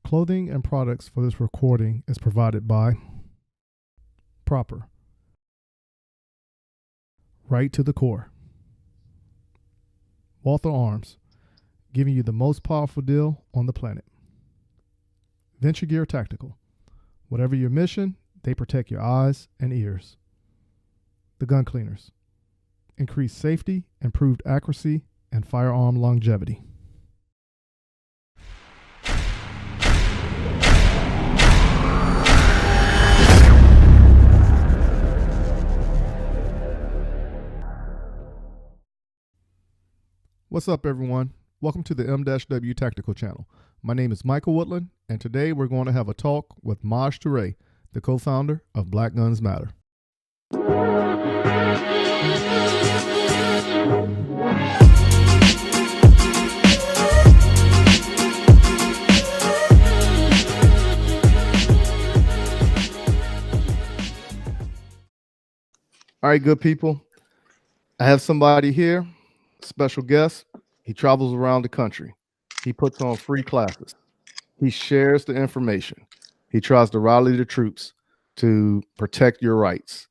Clothing and products for this recording is provided by Proper, Right to the Core, Walther Arms, giving you the most powerful deal on the planet. Venture Gear Tactical, whatever your mission, they protect your eyes and ears. The Gun Cleaners, increased safety, improved accuracy, and firearm longevity. What's up, everyone? Welcome to the M-W Tactical channel. My name is Michael Woodland, and today we're going to have a talk with Maj Toure, the co-founder of Black Guns Matter. All right, good people. I have somebody here, special guest. He travels around the country. He puts on free classes. He shares the information. He tries to rally the troops to protect your rights.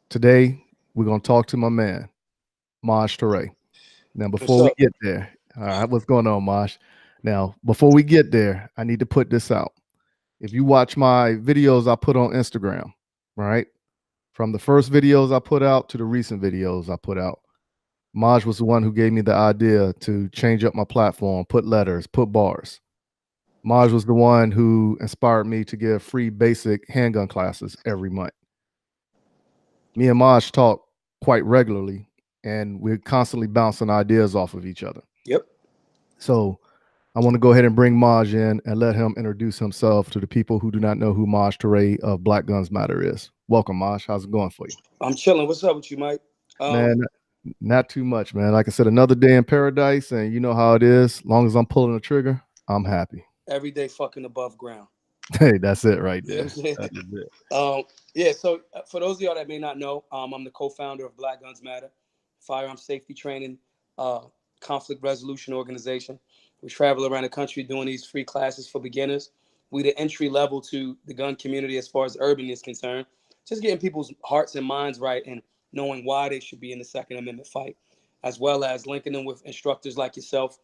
Today, we're going to talk to my man, Maj Toure. Now, before we get there, all right, what's going on, Maj? Now, before we get there, I need to put this out. If you watch my videos I put on Instagram, right, from the first videos I put out to the recent videos I put out, Maj was the one who gave me the idea to change up my platform, put letters, put bars. Maj was the one who inspired me to give free basic handgun classes every month. Me and Maj talk quite regularly, and we're constantly bouncing ideas off of each other. Yep. So I want to go ahead and bring Maj in and let him introduce himself to the people who do not know who Maj Toure of Black Guns Matter is. Welcome, Maj. How's it going for you? I'm chilling. What's up with you, Mike? Man, not too much, man. Like I said, another day in paradise, and you know how it is. As long as I'm pulling the trigger, I'm happy. Every day fucking above ground. Hey, that's it right there. You know that is it. Yeah, so for those of y'all that may not know, I'm the co-founder of Black Guns Matter, firearm safety training, conflict resolution organization. We travel around the country doing these free classes for beginners. We the entry level to the gun community as far as urban is concerned. Just getting people's hearts and minds right and knowing why they should be in the Second Amendment fight, as well as linking them with instructors like yourself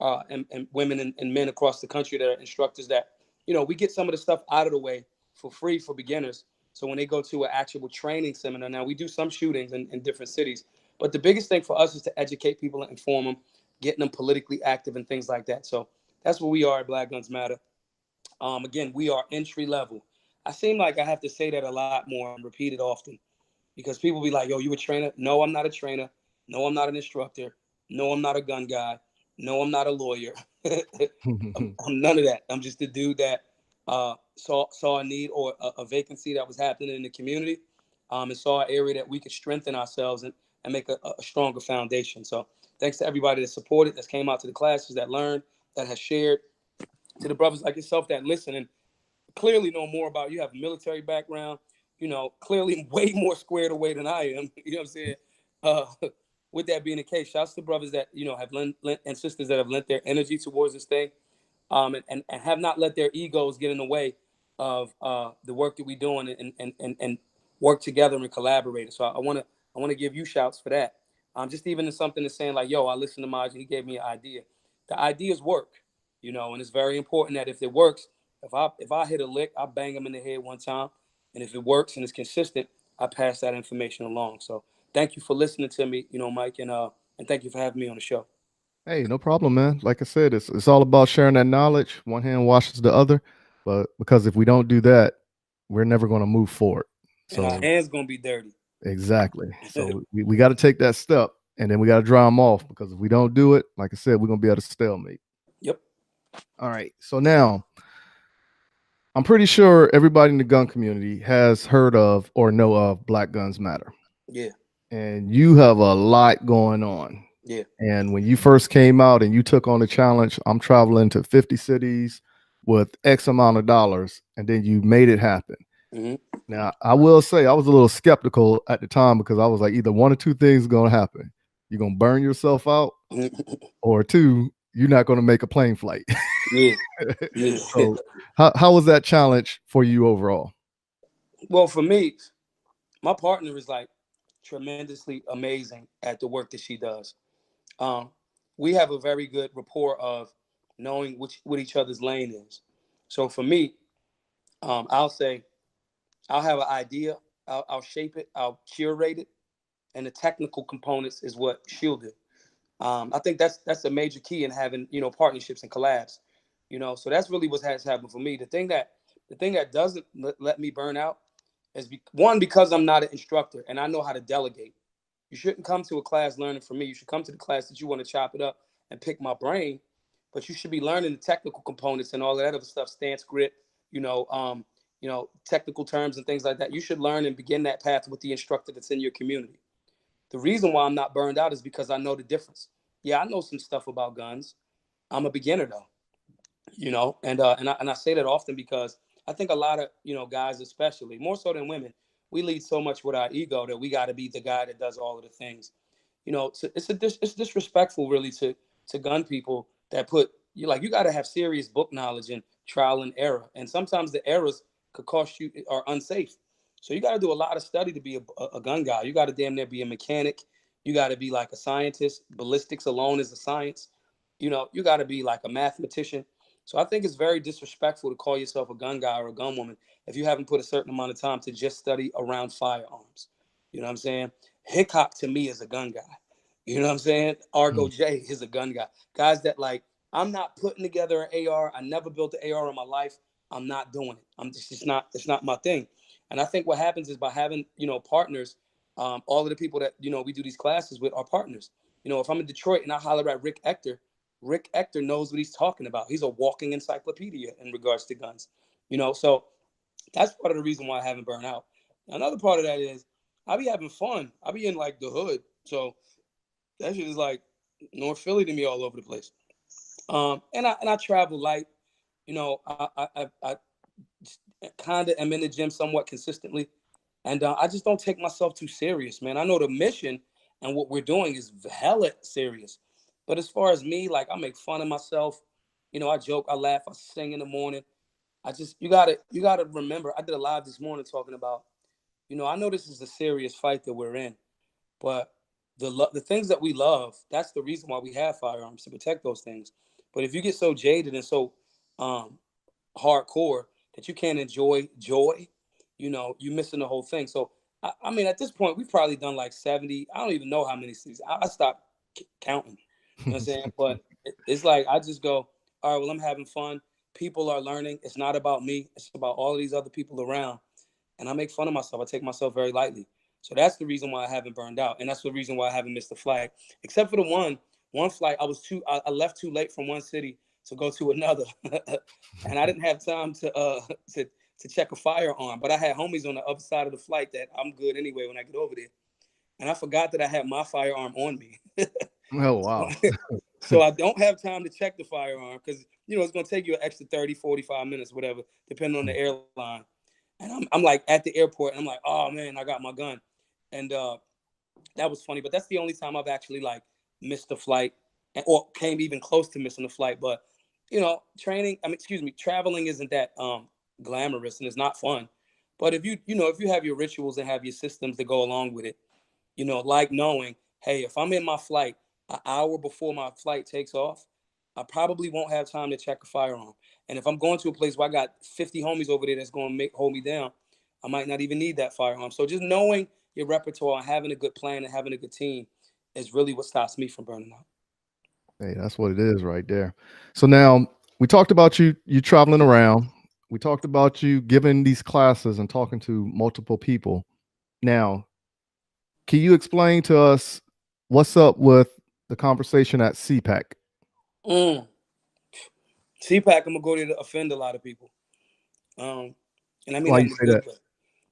and women and men across the country that are instructors that, you know, we get some of the stuff out of the way for free for beginners. So when they go to an actual training seminar, now we do some shootings in different cities, but the biggest thing for us is to educate people and inform them, getting them politically active and things like that. So that's what we are at Black Guns Matter. Again, we are entry level. I seem like I have to say that a lot more and repeat it often because people be like, yo, you a trainer? No, I'm not a trainer. No, I'm not an instructor. No, I'm not a gun guy. No, I'm not a lawyer. I'm none of that. I'm just a dude that saw a need or a vacancy that was happening in the community and saw an area that we could strengthen ourselves and make a stronger foundation. So thanks to everybody that supported, that came out to the classes, that learned, that has shared, to the brothers like yourself that listen and clearly know more about you, have a military background, you know, clearly way more squared away than I am. You know what I'm saying? With that being the case, shouts to brothers that, you know, have lent and sisters that have lent their energy towards this thing and have not let their egos get in the way of the work that we're doing and work together and collaborate. So I want to give you shouts for that. Just even in something that's saying like, yo, I listened to Maj, he gave me an idea. The ideas work, you know, and it's very important that if it works, if I hit a lick, I bang him in the head one time. And if it works and it's consistent, I pass that information along. So thank you for listening to me, you know, Mike, and thank you for having me on the show. Hey, no problem, man. Like I said, it's all about sharing that knowledge. One hand washes the other, but because if we don't do that, we're never going to move forward. So and our hands going to be dirty. Exactly. So we got to take that step, and then we got to dry them off, because if we don't do it, like I said, we're going to be at a stalemate. Yep. All right. So now, I'm pretty sure everybody in the gun community has heard of or know of Black Guns Matter. Yeah. And you have a lot going on. Yeah. And when you first came out and you took on the challenge, I'm traveling to 50 cities with X amount of dollars, and then you made it happen. Mm-hmm. Now, I will say I was a little skeptical at the time, because I was like, either one or two things are going to happen. You're going to burn yourself out, or two, you're not going to make a plane flight. Yeah, yeah. So how was that challenge for you overall? Well, for me, my partner is like tremendously amazing at the work that she does. Um, we have a very good rapport of knowing what each other's lane is. So for me, I'll say I'll have an idea, I'll shape it, I'll curate it, and the technical components is what she'll do. I think that's a major key in having partnerships and collabs. So that's really what has happened for me. The thing that doesn't let me burn out is one, because I'm not an instructor and I know how to delegate. You shouldn't come to a class learning from me. You should come to the class that you want to chop it up and pick my brain, but you should be learning the technical components and all of that other stuff, stance, grip, technical terms and things like that. You should learn and begin that path with the instructor that's in your community. The reason why I'm not burned out is because I know the difference. Yeah, I know some stuff about guns. I'm a beginner though, and I say that often because I think a lot of guys, especially more so than women, we lead so much with our ego that we got to be the guy that does all of the things. It's disrespectful really to gun people that put you got to have serious book knowledge and trial and error, and sometimes the errors could cost you are unsafe. So you got to do a lot of study to be a gun guy. You got to damn near be a mechanic. You got to be like a scientist. Ballistics alone is a science. You got to be like a mathematician. So I think it's very disrespectful to call yourself a gun guy or a gun woman if you haven't put a certain amount of time to just study around firearms. You know what I'm saying? Hickok to me is a gun guy. You know what I'm saying? Argo Mm. J is a gun guy. Guys that like, I'm not putting together an AR. I never built an AR in my life. I'm not doing it. It's not my thing. And I think what happens is by having, partners, all of the people that, we do these classes with are partners. If I'm in Detroit and I holler at Rick Ector knows what he's talking about. He's a walking encyclopedia in regards to guns. So that's part of the reason why I haven't burned out. Another part of that is I be having fun. I be in like the hood. So that shit is like North Philly to me all over the place. And I travel light. I kind of am in the gym somewhat consistently, and I just don't take myself too serious, man. I know the mission and what we're doing is hella serious, but as far as me, like I make fun of myself. I joke, I laugh, I sing in the morning. I just you gotta remember. I did a live this morning talking about. I know this is a serious fight that we're in, but the things that we love, that's the reason why we have firearms to protect those things. But if you get so jaded and so um, hardcore that you can't enjoy joy, you're missing the whole thing. So I mean, at this point, we've probably done like 70. I don't even know how many cities. I stopped counting. You know what I'm saying? But it's like I just go, all right, well, I'm having fun. People are learning. It's not about me. It's about all of these other people around. And I make fun of myself. I take myself very lightly. So that's the reason why I haven't burned out, and that's the reason why I haven't missed a flight. Except for the one flight, I left too late from one city to go to another, and I didn't have time to check a firearm. But I had homies on the other side of the flight that I'm good anyway when I get over there, and I forgot that I had my firearm on me. Oh, wow. So I don't have time to check the firearm because it's going to take you an extra 30, 45 minutes, whatever, depending on the airline. And I'm like at the airport, and I'm like, oh man, I got my gun, and that was funny. But that's the only time I've actually like missed a flight, or came even close to missing a flight. But traveling isn't that glamorous, and it's not fun. But if you have your rituals and have your systems that go along with it, like knowing, hey, if I'm in my flight an hour before my flight takes off, I probably won't have time to check a firearm. And if I'm going to a place where I got 50 homies over there that's going to hold me down, I might not even need that firearm. So just knowing your repertoire and having a good plan and having a good team is really what stops me from burning out. Hey, that's what it is right there. So now we talked about you traveling around. We talked about you giving these classes and talking to multiple people. Now, can you explain to us what's up with the conversation at CPAC? Mm. CPAC, I'm gonna go there to offend a lot of people, and I mean Why that you in a say good that? way.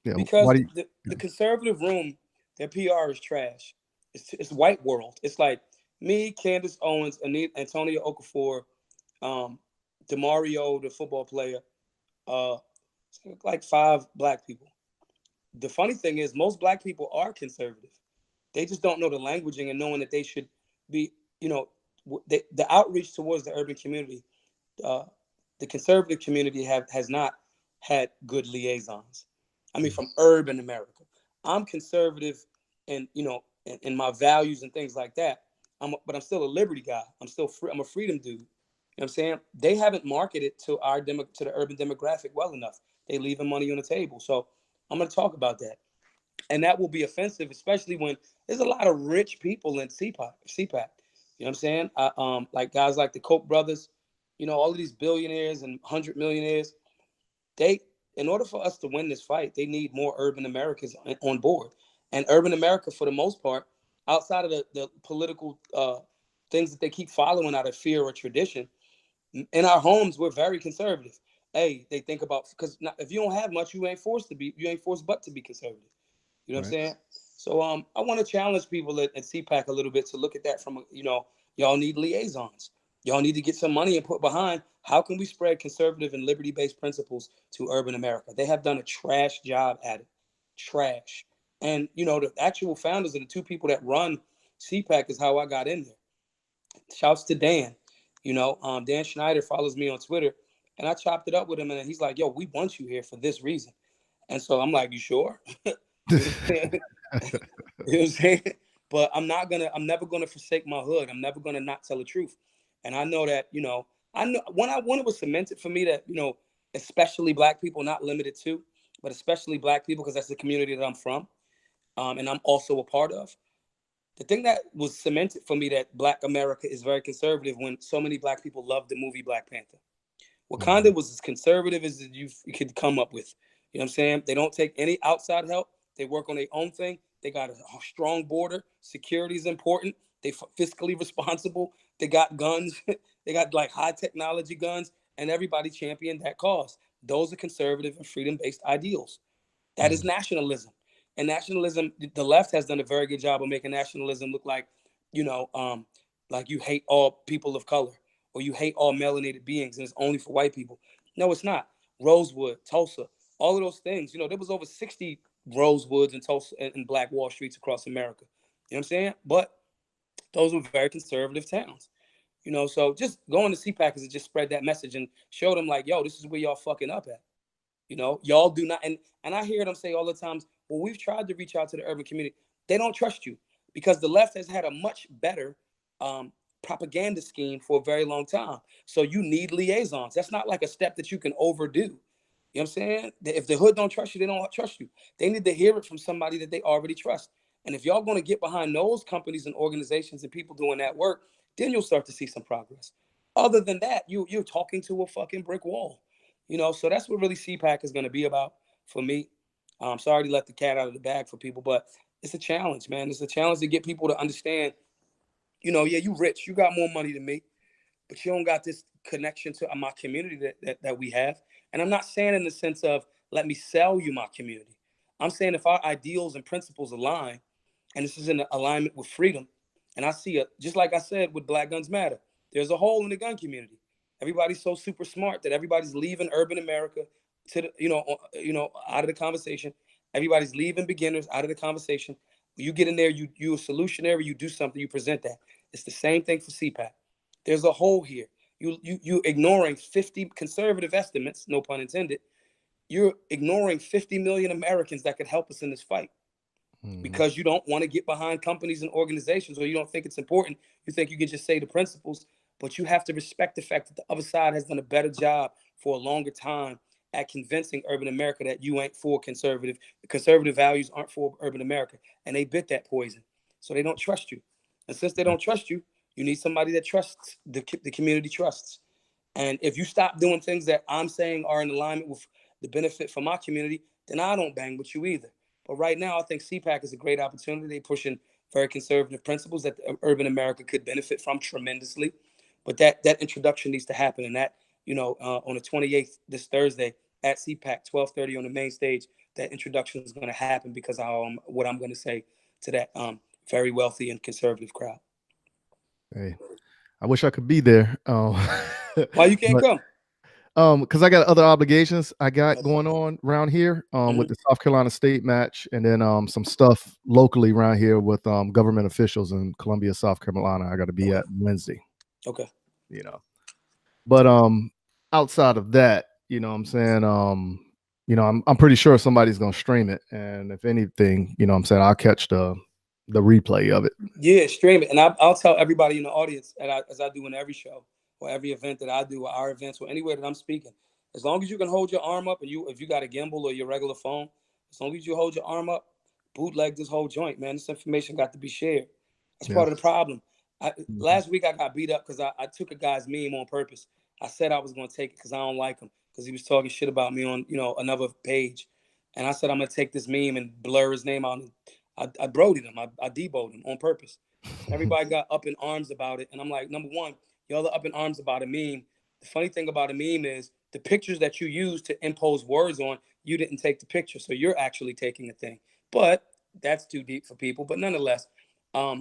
Yeah. Because Why do you? the conservative room, their PR is trash. It's white world. It's like me, Candace Owens, Antonio Okafor, um, Demario, the football player, uh, like 5 black people. The funny thing is, most black people are conservative. They just don't know the languaging and knowing that they should be, you know, the outreach towards the urban community, the conservative community has not had good liaisons. I mean, from urban America. I'm conservative and, in my values and things like that. But I'm still a liberty guy. I'm still free. I'm a freedom dude. You know what I'm saying? They haven't marketed to to the urban demographic well enough. They leaving money on the table. So I'm going to talk about that. And that will be offensive, especially when there's a lot of rich people in CPAC. You know what I'm saying? Like guys like the Koch brothers, all of these billionaires and 100 millionaires. They, in order for us to win this fight, they need more urban Americans on board. And urban America, for the most part, outside of the political things that they keep following out of fear or tradition, in our homes, we're very conservative. Hey, they think about, because if you don't have much, you ain't forced but to be conservative. You know what I'm saying? So I want to challenge people at CPAC a little bit to look at that from, y'all need liaisons. Y'all need to get some money and put behind how can we spread conservative and liberty-based principles to urban America. They have done a trash job at it. Trash. And, the actual founders of the two people that run CPAC is how I got in there. Shouts to Dan. Dan Schneider follows me on Twitter, and I chopped it up with him, and he's like, yo, we want you here for this reason. And so I'm like, you sure? You know what I'm saying? But I'm never gonna forsake my hood. I'm never gonna not tell the truth. And I know that, I know when it was cemented for me that, especially Black people, not limited to, but especially Black people, because that's the community that I'm from, and I'm also a part of. The thing that was cemented for me that Black America is very conservative when so many Black people loved the movie Black Panther. Wakanda was as conservative as you could come up with. You know what I'm saying? They don't take any outside help. They work on their own thing. They got a strong border. Security is important. They fiscally responsible. They got guns. They got like high technology guns, and everybody championed that cause. Those are conservative and freedom-based ideals. That is nationalism. And nationalism, the left has done a very good job of making nationalism look like, like you hate all people of color, or you hate all melanated beings and it's only for white people. No, it's not. Rosewood, Tulsa, all of those things. There was over 60 Rosewoods and Tulsa and Black Wall Streets across America. You know what I'm saying? But those were very conservative towns. So just going to CPAC is just spread that message and show them like, yo, this is where y'all fucking up at. Y'all do not. And I hear them say all the time, well, we've tried to reach out to the urban community. They don't trust you because the left has had a much better propaganda scheme for a very long time. So you need liaisons. That's not like a step that you can overdo. You know what I'm saying? If the hood don't trust you, they don't trust you. They need to hear it from somebody that they already trust. And if y'all going to get behind those companies and organizations and people doing that work, then you'll start to see some progress. Other than that, you're talking to a fucking brick wall. So that's what really CPAC is going to be about for me. I'm sorry to let the cat out of the bag for people, but it's a challenge, man. It's a challenge to get people to understand, yeah, you rich, you got more money than me, but you don't got this connection to my community that we have. And I'm not saying in the sense of let me sell you my community. I'm saying if our ideals and principles align, and this is in alignment with freedom, and I see just like I said with Black Guns Matter, there's a hole in the gun community. Everybody's so super smart that everybody's leaving urban America to the, out of the conversation. Everybody's leaving beginners out of the conversation. You get in there, you a solutionary, you do something, you present that. It's the same thing for CPAC. There's a hole here. You ignoring 50 conservative estimates, no pun intended. You're ignoring 50 million Americans that could help us in this fight because you don't want to get behind companies and organizations, or you don't think it's important. You think you can just say the principles, but you have to respect the fact that the other side has done a better job for a longer time at convincing urban America that you ain't for conservative. The conservative values aren't for urban America, and they bit that poison. So they don't trust you. And since they don't trust you, you need somebody that trusts the community trusts. And if you stop doing things that I'm saying are in alignment with the benefit for my community, then I don't bang with you either. But right now, I think CPAC is a great opportunity. They're pushing very conservative principles that urban America could benefit from tremendously. But that introduction needs to happen. And that, on the 28th, this Thursday at CPAC, 12:30 on the main stage, that introduction is going to happen because what I'm going to say to that very wealthy and conservative crowd. Hey, I wish I could be there. Why you can't come? Because I got other obligations I got going on around here with the South Carolina State match, and then some stuff locally around here with government officials in Columbia, South Carolina. I got to be at Wednesday. Okay. you know. But outside of that, what I'm saying, I'm pretty sure somebody's gonna stream it. And if anything, I'm saying I'll catch the replay of it. Yeah, stream it, and I'll tell everybody in the audience, as I do in every show or every event that I do, or our events, or anywhere that I'm speaking. As long as you can hold your arm up, and if you got a gimbal or your regular phone, as long as you hold your arm up, bootleg this whole joint, man. This information got to be shared. That's Yeah. part of the problem. Mhm. Last week I got beat up because I took a guy's meme on purpose. I said I was going to take it because I don't like him because he was talking shit about me on another page, and I said I'm going to take this meme and blur his name out. I broed him. I deboed him on purpose. And everybody got up in arms about it. And I'm like, number one, y'all are up in arms about a meme. The funny thing about a meme is the pictures that you use to impose words on, you didn't take the picture. So you're actually taking a thing. But that's too deep for people. But nonetheless,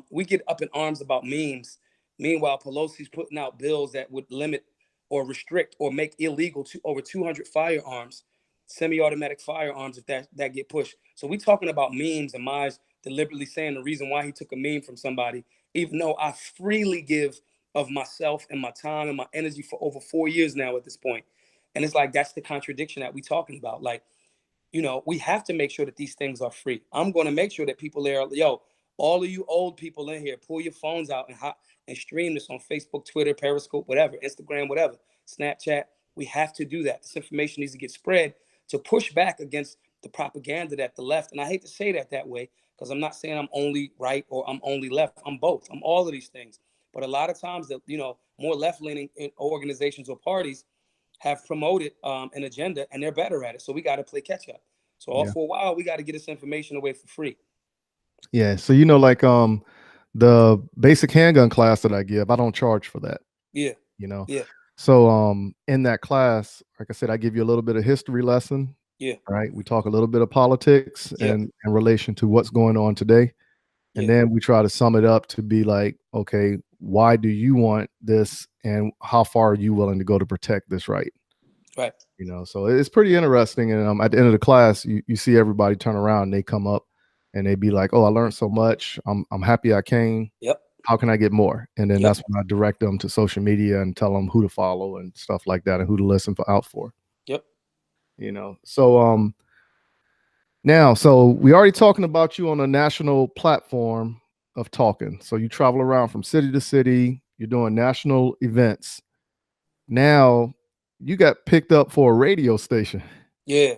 we get up in arms about memes. Meanwhile, Pelosi's putting out bills that would limit or restrict or make illegal over 200 firearms, semi-automatic firearms, if that get pushed. So we talking about memes, and Maj deliberately saying the reason why he took a meme from somebody, even though I freely give of myself and my time and my energy for over 4 years now at this point. And it's like, that's the contradiction that we talking about. Like, we have to make sure that these things are free. I'm going to make sure that people there, all of you old people in here, pull your phones out and stream this on Facebook, Twitter, Periscope, whatever, Instagram, whatever, Snapchat. We have to do that. This information needs to get spread to push back against the propaganda that the left, and I hate to say that way, because I'm not saying I'm only right or I'm only left. I'm both. I'm all of these things. But a lot of times, more left-leaning organizations or parties have promoted an agenda, and they're better at it. So we got to play catch up. So Yeah. for a while, we got to get this information away for free. Yeah. So like the basic handgun class that I give, I don't charge for that. Yeah. You know. Yeah. So in that class, like I said, I give you a little bit of history lesson. Yeah. Right. We talk a little bit of politics Yep. and in relation to what's going on today. And Yeah. then we try to sum it up to be like, okay, why do you want this and how far are you willing to go to protect this right? Right. So it's pretty interesting. And at the end of the class, you see everybody turn around and they come up and they be like, oh, I learned so much. I'm happy I came. Yep. How can I get more? And then Yep. that's when I direct them to social media and tell them who to follow and stuff like that and who to listen out for. Yep. So now, so we already talking about you on a national platform of talking. So you travel around from city to city. You're doing national events. Now you got picked up for a radio station. Yeah.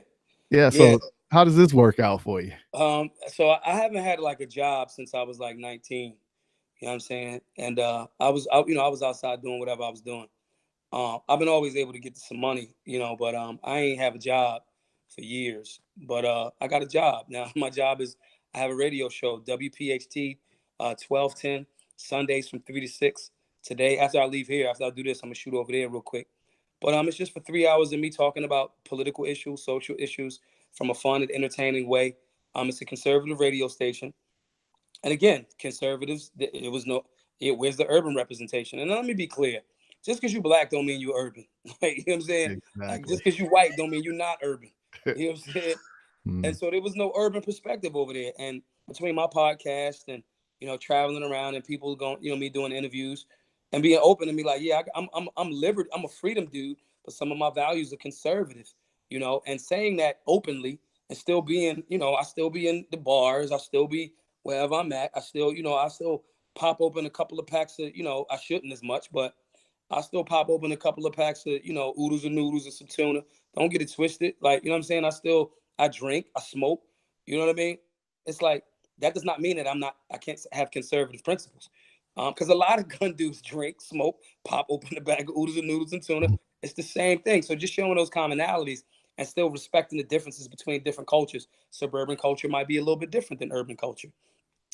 Yeah. So how does this work out for you? So I haven't had like a job since I was like 19. You know what I'm saying? And I was outside doing whatever I was doing. I've been always able to get some money, but I ain't have a job for years. But I got a job now. My job is I have a radio show, WPHT 1210, Sundays from 3 to 6. Today, after I leave here, after I do this, I'm gonna shoot over there real quick. But it's just for 3 hours of me talking about political issues, social issues, from a fun and entertaining way. It's a conservative radio station. And again, conservatives, where's the urban representation? And let me be clear, just because you black don't mean you urban. Like, you know what I'm saying? Like, Exactly. just because you white don't mean you're not urban. You know what I'm saying? And Mm. so there was no urban perspective over there. And between my podcast and, traveling around and people going, me doing interviews and being open to me like, yeah, I'm liberty. I'm a freedom dude, but some of my values are conservative, and saying that openly and still being, I still be in the bars. I still be wherever I'm at. I still pop open a couple of packs of, I shouldn't as much, but I still pop open a couple of packs of, oodles and noodles and some tuna. Don't get it twisted. Like, you know what I'm saying? I drink, I smoke. You know what I mean? It's like, that does not mean that I can't have conservative principles. Because a lot of gun dudes drink, smoke, pop open a bag of oodles and noodles and tuna. It's the same thing. So just showing those commonalities and still respecting the differences between different cultures. Suburban culture might be a little bit different than urban culture.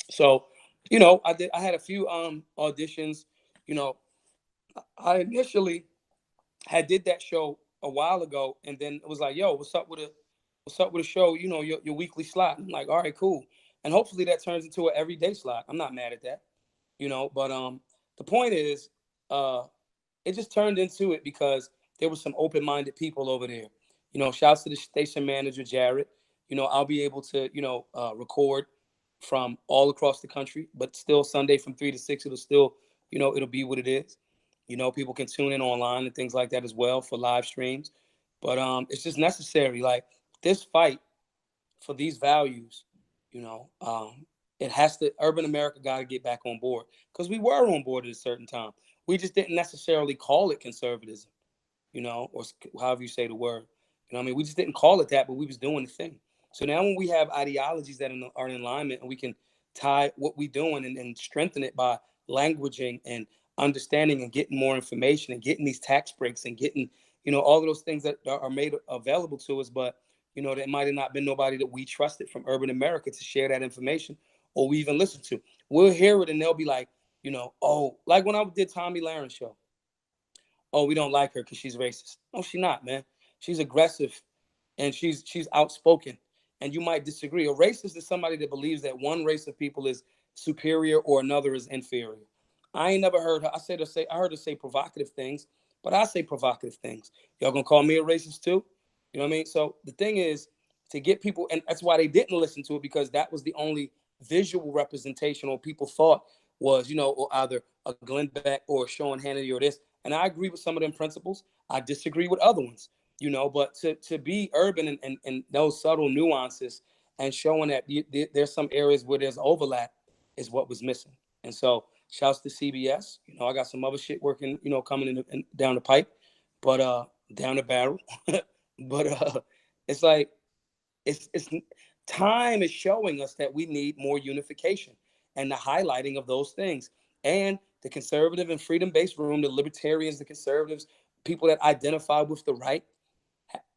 So, I had a few auditions. You know, I initially had did that show a while ago, and then it was like, yo, what's up with a show? Your weekly slot. I'm like, all right, cool. And hopefully that turns into an everyday slot. I'm not mad at that. But the point is, it just turned into it because there were some open-minded people over there. Shouts to the station manager, Jared. I'll be able to, record from all across the country, but still Sunday from 3 to 6, it'll still, it'll be what it is. People can tune in online and things like that as well for live streams. But it's just necessary. Like this fight for these values, you know, it has to. Urban America got to get back on board because we were on board at a certain time. We just didn't necessarily call it conservatism, or however you say the word. We just didn't call it that, but we was doing the thing. So now when we have ideologies that are in alignment and we can tie what we're doing and strengthen it by languaging and understanding and getting more information and getting these tax breaks and getting, all of those things that are made available to us, but, there might have not been nobody that we trusted from urban America to share that information or we even listen to. We'll hear it and they'll be like, oh, like when I did Tommy Laren's show. Oh, we don't like her because she's racist. No, she's not, man. She's aggressive and she's outspoken. And you might disagree. A racist is somebody that believes that one race of people is superior or another is inferior. I ain't never heard her. I heard her say provocative things, but I say provocative things. Y'all gonna call me a racist too? You know what I mean? So the thing is to get people, and that's why they didn't listen to it, because that was the only visual representation or people thought was, or either a Glenn Beck or a Sean Hannity or this. And I agree with some of them principles. I disagree with other ones, but to be urban and those subtle nuances and showing that there's some areas where there's overlap is what was missing. And so shouts to CBS. I got some other shit working, coming in down the pipe, but down the barrel. But it's like, it's time is showing us that we need more unification and the highlighting of those things. And the conservative and freedom-based room, the libertarians, the conservatives, people that identify with the right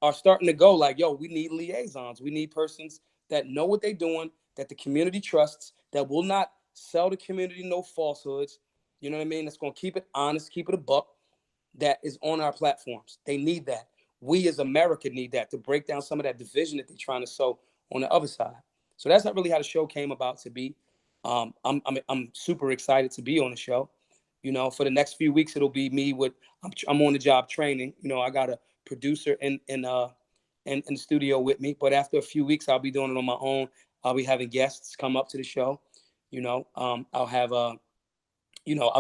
are starting to go like, yo, we need liaisons. We need persons that know what they're doing, that the community trusts, that will not sell the community no falsehoods. You know what I mean? That's going to keep it honest, keep it a buck, that is on our platforms. They need that. We as America need that to break down some of that division that they're trying to sow on the other side. So that's not really how the show came about to be. I'm super excited to be on the show. For the next few weeks, it'll be me with, I'm on the job training. I got a producer in the studio with me, but after a few weeks, I'll be doing it on my own. I'll be having guests come up to the show. I'll have I'll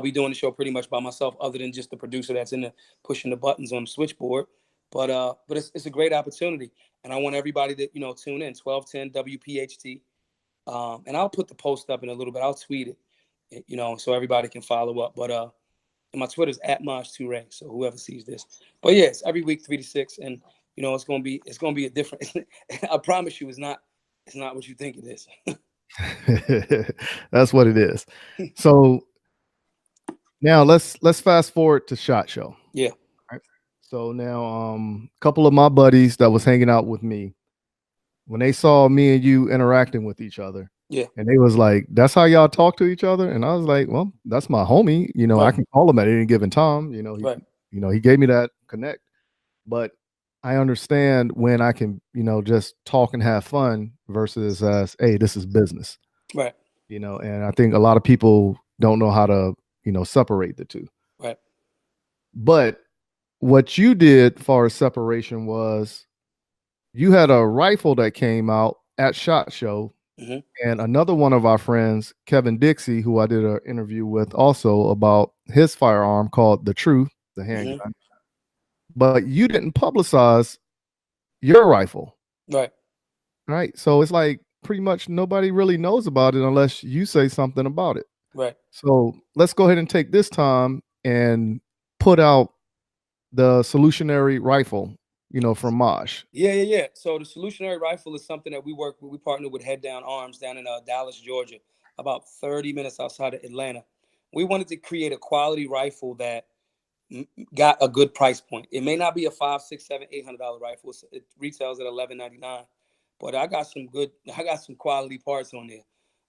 be doing the show pretty much by myself, other than just the producer that's in the pushing the buttons on the switchboard. But it's a great opportunity, and I want everybody to tune in. 1210 WPHT, and I'll put the post up in a little bit. I'll tweet it, so everybody can follow up. But and my Twitter's at Maj Toure, so whoever sees this. But yeah, it's every week 3 to 6, and it's gonna be a different. I promise you, it's not what you think it is. That's what it is. So now let's fast forward to SHOT Show. Yeah. Right. So now a couple of my buddies that was hanging out with me, when they saw me and you interacting with each other, yeah, and they was like, that's how y'all talk to each other? And I was like, well, that's my homie. right. I can call him at any given time. Right. He gave me that connect. But I understand when I can, just talk and have fun versus as, hey, this is business. Right. And I think a lot of people don't know how to, separate the two. Right. But what you did for separation was you had a rifle that came out at SHOT Show. Mm-hmm. And another one of our friends, Kevin Dixie, who I did an interview with also about his firearm called The Truth, the handgun. Mm-hmm. But you didn't publicize your rifle. Right. Right. So it's like pretty much nobody really knows about it unless you say something about it. Right. So let's go ahead and take this time and put out the solutionary rifle, from Maj. Yeah. So the solutionary rifle is something that we work with. We partner with Head Down Arms down in Dallas, Georgia, about 30 minutes outside of Atlanta. We wanted to create a quality rifle that got a good price point. It may not be a $500, $600, $700, $800 rifle. It retails at $11.99, but I got some quality parts on there.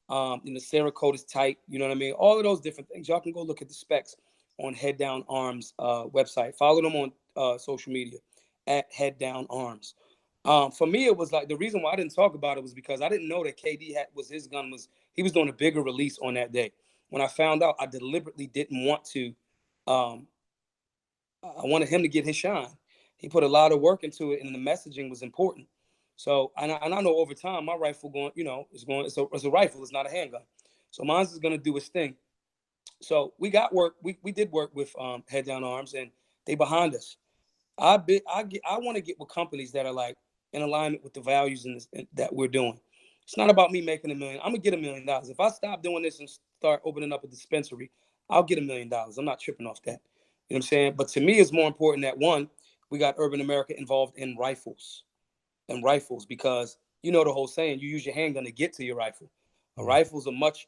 The Cerakote is tight. You know what I mean? All of those different things. Y'all can go look at the specs on Head Down Arms website. Follow them on social media at Head Down Arms. For me, it was like the reason why I didn't talk about it was because I didn't know that KD his gun he was doing a bigger release on that day. When I found out, I deliberately didn't want to. I wanted him to get his shine. He put a lot of work into it, and the messaging was important. So, and I know over time, my rifle it's a rifle. It's not a handgun. So mine's is going to do its thing. So we got work. We did work with Head Down Arms, and they behind us. I want to get with companies that are like in alignment with the values that we're doing. It's not about me making $1 million. I'm gonna get $1 million. If I stop doing this and start opening up a dispensary, I'll get $1 million. I'm not tripping off that. You know what I'm saying? But to me, it's more important that one, we got Urban America involved in rifles because you know the whole saying, you use your handgun to get to your rifle. A rifle is a much,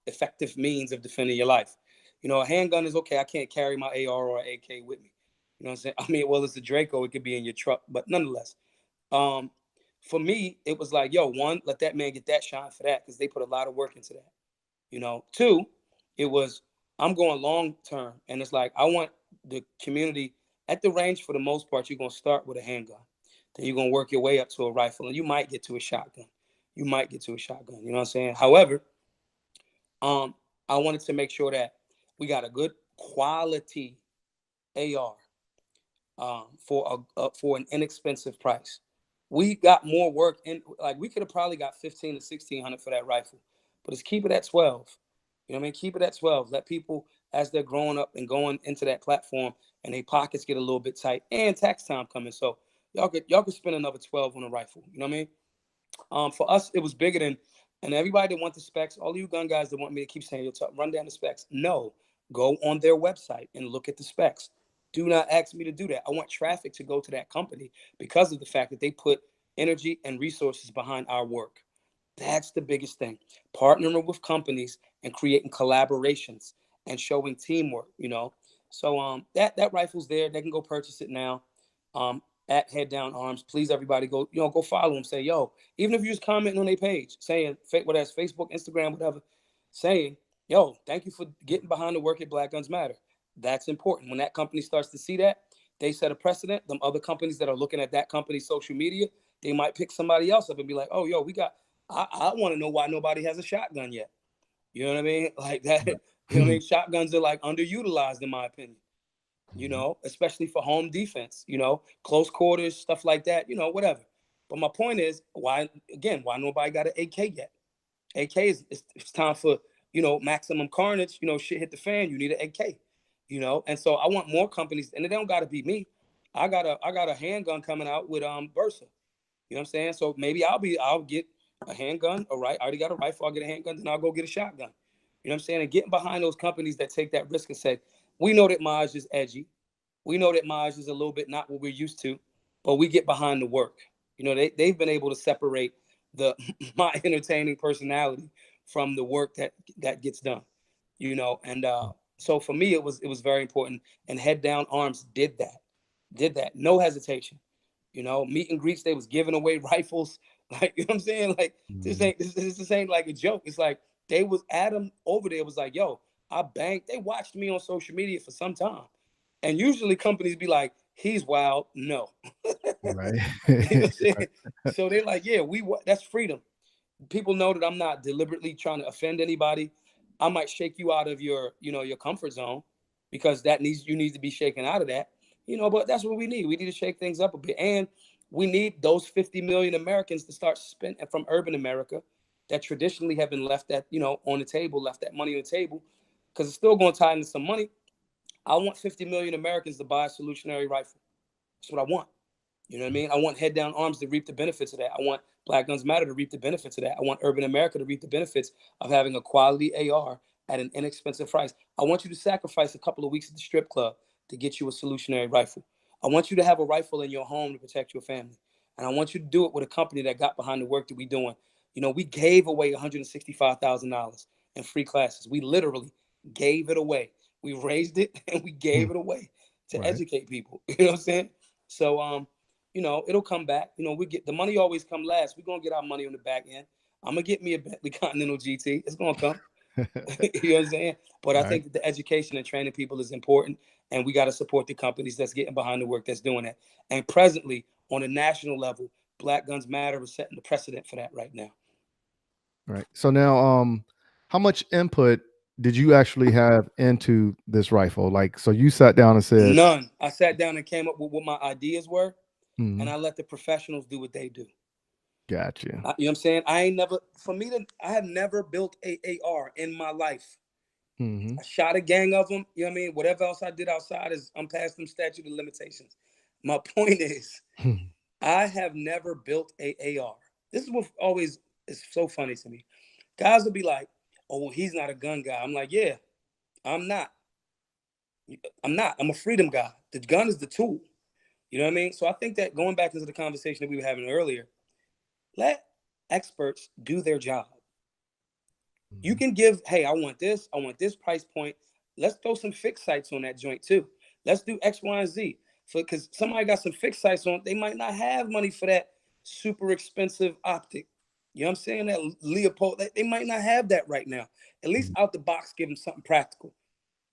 effective means of defending your life. A handgun is okay. I can't carry my AR or AK with me. You know what I'm saying? I mean, well, it's a Draco. It could be in your truck, but nonetheless, for me, it was like, yo, one, let that man get that shine for that because they put a lot of work into that. Two, it was I'm going long term, and it's like I want the community at the range for the most part. You're gonna start with a handgun, then you're gonna work your way up to a rifle, and you might get to a shotgun. You might get to a shotgun. You know what I'm saying? However, I wanted to make sure that we got a good quality AR for an inexpensive price. We got more work in, like we could have probably got 15 to 1600 for that rifle, but let's keep it at 12. You know what I mean? Keep it at 12. Let people, as they're growing up and going into that platform, and their pockets get a little bit tight, and tax time coming, so y'all could spend another 12 on a rifle. You know what I mean? For us, it was bigger than, and everybody that want the specs, all you gun guys that want me to keep saying, run down the specs. No, go on their website and look at the specs. Do not ask me to do that. I want traffic to go to that company because of the fact that they put energy and resources behind our work. That's the biggest thing. Partnering with companies and creating collaborations and showing teamwork. So that rifle's there. They can go purchase it now. At Head Down Arms. Please, everybody, go follow them. Say, yo, even if you just commenting on their page, saying whether that's Facebook, Instagram, whatever, saying, yo, thank you for getting behind the work at Black Guns Matter. That's important. When that company starts to see that, they set a precedent. Them other companies that are looking at that company's social media, they might pick somebody else up and be like, oh, yo, I want to know why nobody has a shotgun yet. You know what I mean? Like that. You know what I mean? Shotguns are like underutilized in my opinion. Especially for home defense, close quarters, stuff like that, whatever. But my point is, why nobody got an AK yet? AK it's time for, maximum carnage, shit hit the fan, you need an AK, and so I want more companies, and it don't gotta be me. I got a handgun coming out with Versa. You know what I'm saying? So maybe I'll get a handgun, all right. I already got a rifle, I'll get a handgun, then I'll go get a shotgun. You know what I'm saying? And getting behind those companies that take that risk and say, we know that Maj is edgy. We know that Maj is a little bit not what we're used to, but we get behind the work. They've been able to separate my entertaining personality from the work that gets done. And so for me, it was very important. And Head Down Arms did that, no hesitation. Meet and greets, they was giving away rifles. Like, you know what I'm saying? Like, this ain't like a joke. It's like they was Adam over there was like, yo, I banged. They watched me on social media for some time. And usually companies be like, he's wild. No. Right. You know what I'm saying? So they're like, yeah, that's freedom. People know that I'm not deliberately trying to offend anybody. I might shake you out of your comfort zone because you need to be shaken out of that. But that's what we need. We need to shake things up a bit. And we need those 50 million Americans to start spending from urban America that traditionally have been left on the table, left that money on the table, because it's still going to tie into some money. I want 50 million Americans to buy a solutionary rifle. That's what I want. You know what I mean? I want Head Down Arms to reap the benefits of that. I want Black Guns Matter to reap the benefits of that. I want Urban America to reap the benefits of having a quality AR at an inexpensive price. I want you to sacrifice a couple of weeks at the strip club to get you a solutionary rifle. I want you to have a rifle in your home to protect your family. And I want you to do it with a company that got behind the work that we're doing. We gave away $165,000 in free classes. We literally gave it away. We raised it and we gave it away to educate people. You know what I'm saying? So, it'll come back. We get the money always come last. We're gonna get our money on the back end. I'm gonna get me a Bentley Continental GT. It's gonna come. You know what I'm saying? But I think that the education and training people is important, and we got to support the companies that's getting behind the work that's doing that. And presently, on a national level, Black Guns Matter is setting the precedent for that right now. Right. So now, how much input did you actually have into this rifle? Like, so you sat down and said, none. I sat down and came up with what my ideas were, and I let the professionals do what they do. Gotcha. You know what I'm saying? I have never built a AR in my life. Mm-hmm. I shot a gang of them. You know what I mean? Whatever else I did outside is I'm past them statute of limitations. My point is, I have never built a AR. This is what always is so funny to me. Guys will be like, "Oh, well, he's not a gun guy." I'm like, "Yeah, I'm not. I'm not. I'm a freedom guy. The gun is the tool." You know what I mean? So I think that going back into the conversation that we were having earlier, let experts do their job. You can give, hey, I want this price point. Let's throw some fixed sights on that joint too. Let's do X, Y, and Z. Because somebody got some fixed sights on, they might not have money for that super expensive optic. You know what I'm saying? That Leopold, they might not have that right now. At least out the box, give them something practical.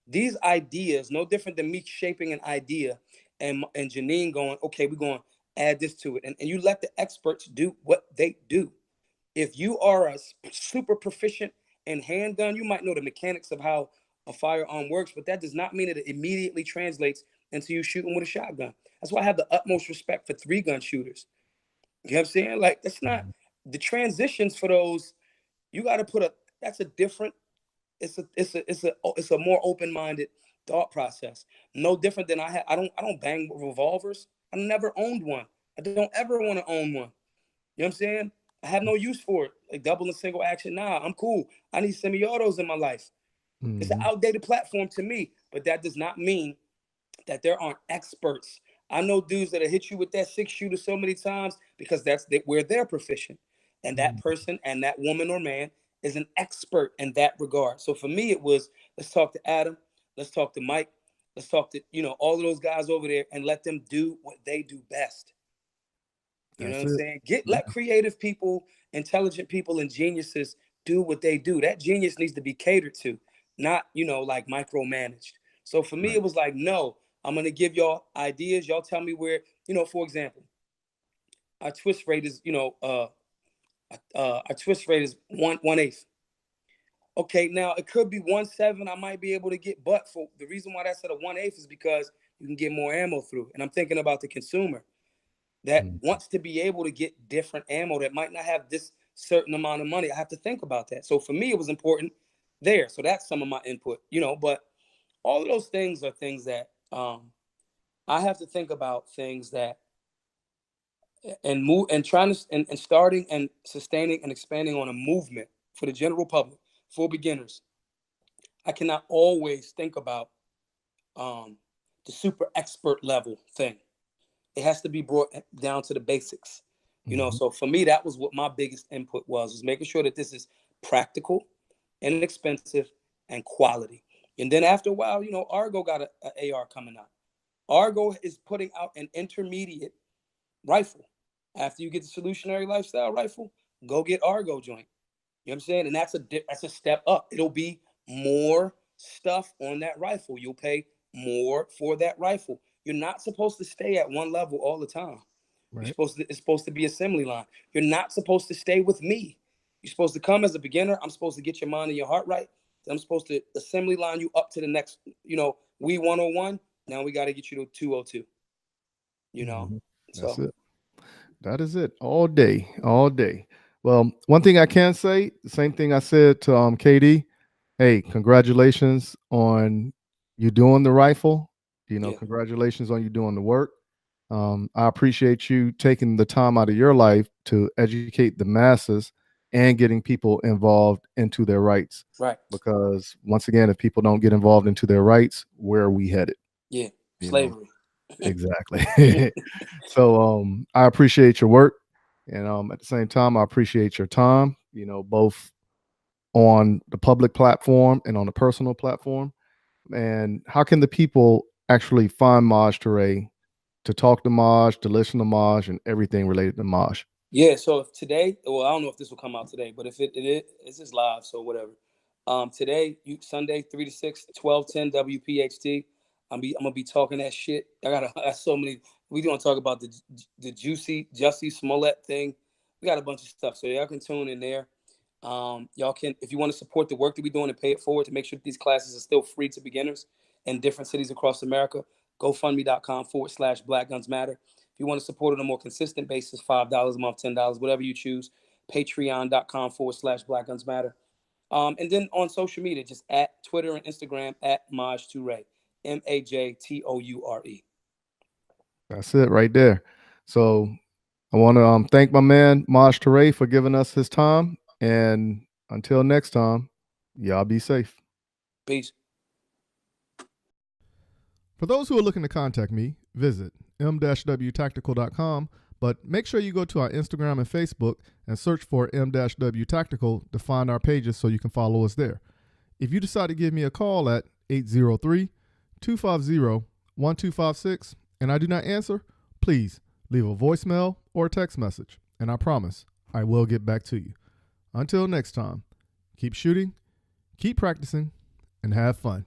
These ideas, no different than me shaping an idea and Janine going, okay, we're going to add this to it. And you let the experts do what they do. If you are a super proficient in handgun, you might know the mechanics of how a firearm works, but that does not mean that it immediately translates into you shooting with a shotgun. That's why I have the utmost respect for 3-gun shooters. You know what I'm saying? Like, that's not the transitions for those. You got to put that's a different, it's a more open-minded thought process. No different than I don't bang revolvers. I never owned one. I don't ever want to own one. You know what I'm saying? I have no use for it. Like double and single action. Nah, I'm cool. I need semi-autos in my life. It's an Mm-hmm. outdated platform to me, but that does not mean that there aren't experts. I know dudes that have hit you with that 6-shooter so many times because where they're proficient. And that person and that woman or man is an expert in that regard. So for me, it was, let's talk to Adam, let's talk to Mike, let's talk to, all of those guys over there and let them do what they do best. You know what That's I'm it. saying? Yeah. Let creative people, intelligent people, and geniuses do what they do. That genius needs to be catered to, not, like micromanaged. So for me, Right. it was like, no, I'm gonna give y'all ideas. Y'all tell me where, for example, our twist rate is, our twist rate is 1/8. Okay, now it could be 1/7. I might be able to get, but for the reason why that's at a 1/8 is because you can get more ammo through. And I'm thinking about the consumer that Mm-hmm. wants to be able to get different ammo that might not have this certain amount of money. I have to think about that. So for me, it was important there. So that's some of my input, but all of those things are things that I have to think about things that and move and trying to and starting and sustaining and expanding on a movement for the general public, for beginners. I cannot always think about um, the super expert level thing. It has to be brought down to the basics. Mm-hmm. So for me, that was what my biggest input was making sure that this is practical, inexpensive, and quality. And then after a while, Argo got a AR coming out. Argo is putting out an intermediate rifle. After you get the solutionary lifestyle rifle, go get Argo joint. You know what I'm saying? And that's a step up. It'll be more stuff on that rifle. You'll pay more for that rifle. You're not supposed to stay at one level all the time. Right. It's supposed to be assembly line. You're not supposed to stay with me. You're supposed to come as a beginner. I'm supposed to get your mind and your heart right. Then I'm supposed to assembly line you up to the next, we 101. Now we got to get you to 202. You know. Mm-hmm. That's So it. That is it. All day, all day. Well, one thing I can say, the same thing I said to KD. Hey, congratulations on you doing the rifle. yeah, Congratulations on you doing the work. I appreciate you taking the time out of your life to educate the masses and getting people involved into their rights. right. Because once again, if people don't get involved into their rights, where are we headed? Yeah, You know, slavery. exactly. So I appreciate your work. And at the same time, I appreciate your time, both on the public platform and on the personal platform. And how can the people actually find Maj Toure to talk to Maj, to listen to Maj, and everything related to Maj? Yeah, so if today, well, I don't know if this will come out today, but if it's just live, so whatever. Today, Sunday, 3 to 6, 12:10 WPHT. I'm gonna be talking that shit. I got so many. We gonna talk about the juicy Jussie Smollett thing. We got a bunch of stuff, so y'all can tune in there. Y'all can, if you want to support the work that we're doing and pay it forward to make sure that these classes are still free to beginners in different cities across America, GoFundMe.com/Black Guns Matter. If you want to support it on a more consistent basis, $5 a month, $10, whatever you choose, Patreon.com/Black Guns Matter. And then on social media, just at Twitter and Instagram at Maj Toure, MAJTOURE. That's it right there. So I want to thank my man Maj Toure for giving us his time. And until next time, y'all be safe. Peace. For those who are looking to contact me, visit m-wtactical.com, but make sure you go to our Instagram and Facebook and search for m-w tactical to find our pages so you can follow us there. If you decide to give me a call at 803-250-1256 and I do not answer, please leave a voicemail or a text message, and I promise I will get back to you. Until next time, keep shooting, keep practicing, and have fun.